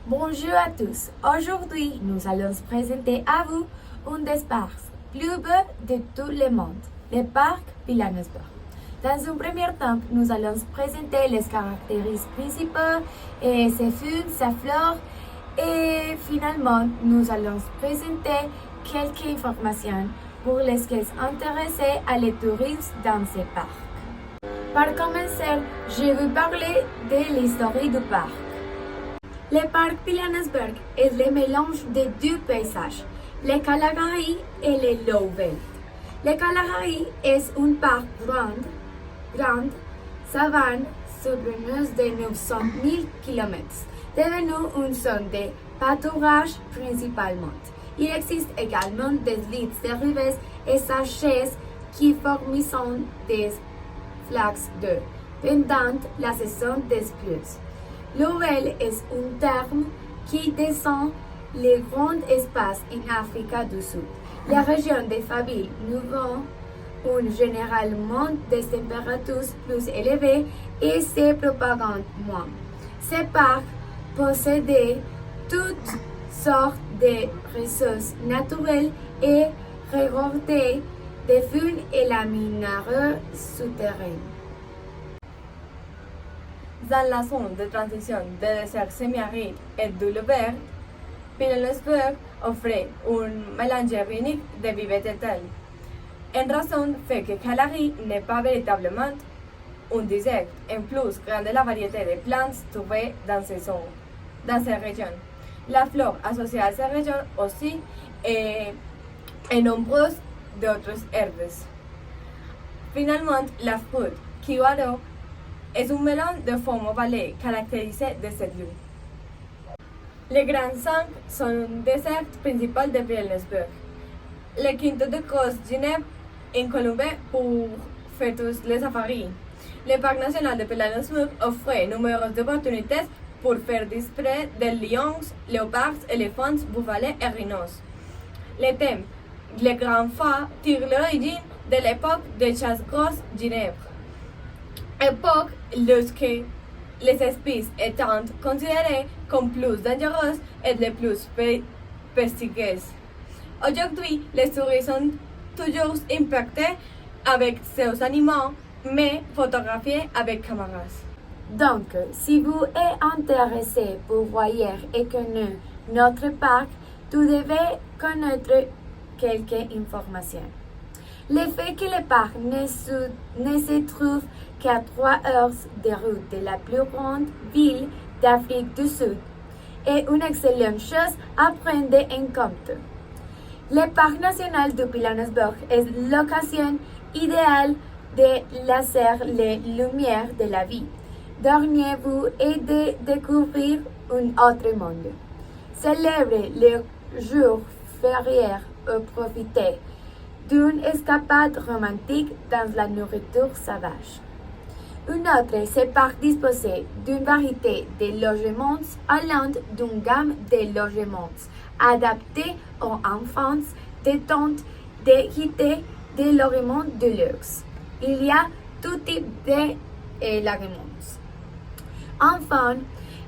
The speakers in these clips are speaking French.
Bonjour à tous. Aujourd'hui, nous allons présenter à vous un des parcs plus beaux de tout le monde, le parc Pilanesberg. Dans un premier temps, nous allons présenter les caractéristiques principales, ses faunes, sa flore, et finalement, nous allons présenter quelques informations pour les intéressés à les touristes dans ce parc. Pour commencer, je vais vous parler de l'histoire du parc. Le parc Pilanesberg est le mélange de deux paysages, le Kalahari et le Lowveld. Le Kalahari est un parc grande savane sauvageuse de 900 000 km, devenu une zone de pâturage principalement. Il existe également des lits de rives et sachets qui fournissent des flaques d'eau pendant la saison des pluies. Lowveld est un terme qui descend les grands espaces en Afrique du Sud. La région des Favilles nous ont généralement des températures plus élevées et se propagent moins. Ce parc possède toutes sortes de ressources naturelles et regorge de faunes et la minerais souterrains. Dans la zone de transition de désert semi-aride et de l'eau verte, Pilanesberg offre un mélange unique de vie végétale. En raison fait que Kalahari n'est pas véritablement un désert, en plus grande la variété de plantes trouvées dans ces régions. La flore associée à ces régions aussi est nombreuse d'autres herbes. Finalement, la fruit, kiwaro, est un melon de forme ovale caractérisé de cette lieu. Les Grands Cinq sont un désert principal de Pilanesberg. Le Quinto de Cross Ginebra en Colombie pour faire tous les safaris. Le Parc national de Pilanesberg offre nombreuses opportunités pour faire disparaître des lions, léopards, éléphants, buffles et rhinos. Le thème, les grands phare, tire l'origine de l'époque de chasse-grosse Ginebra. Époque lorsque les espèces étant considérées comme plus dangereuses et les plus pestigieuses. Aujourd'hui, les touristes sont toujours impactés avec ces animaux, mais photographiés avec caméras. Donc, si vous êtes intéressé pour voir et connaître notre parc, vous devez connaître quelques informations. Le fait que le parc ne se trouve qu'à 3 heures de route de la plus grande ville d'Afrique du Sud est une excellente chose à prendre en compte. Le parc national de Pilanesberg est l'occasion idéale de laisser les lumières de la vie dernier vous et de découvrir un autre monde. Célébrez le jour férié ou profitez d'une escapade romantique dans la nourriture sauvage. Un autre, ce parc dispose d'une variété de logements allant d'une gamme de logements adaptés aux enfants, des tentes, des quittés, des logements de luxe. Il y a tout type de logements. Enfin,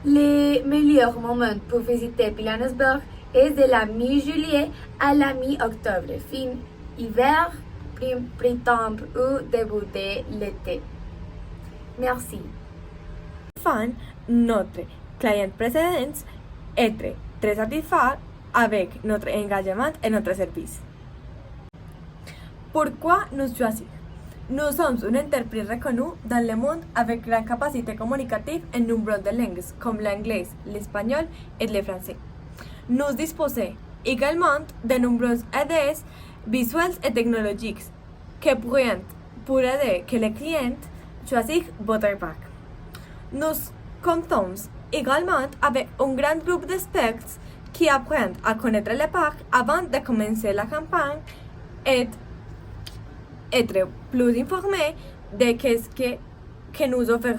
le meilleur moment pour visiter Pilanesberg est de la mi-juillet à la mi-octobre, fin hiver, printemps ou début de l'été. Merci. Enfin, notre client précédent était très satisfait avec notre engagement et notre service. Pourquoi nous choisir? Nous sommes une entreprise reconnue dans le monde avec la capacité communicative en nombreuses langues comme l'anglais, l'espagnol et le français. Nous disposons également de nombreuses aides visuelles et technologiques qui pourront aider que les clients choisissent votre parc. Nous comptons également avec un grand groupe d'experts qui apprennent à connaître le parc avant de commencer la campagne et être plus informés de ce que nous offrons.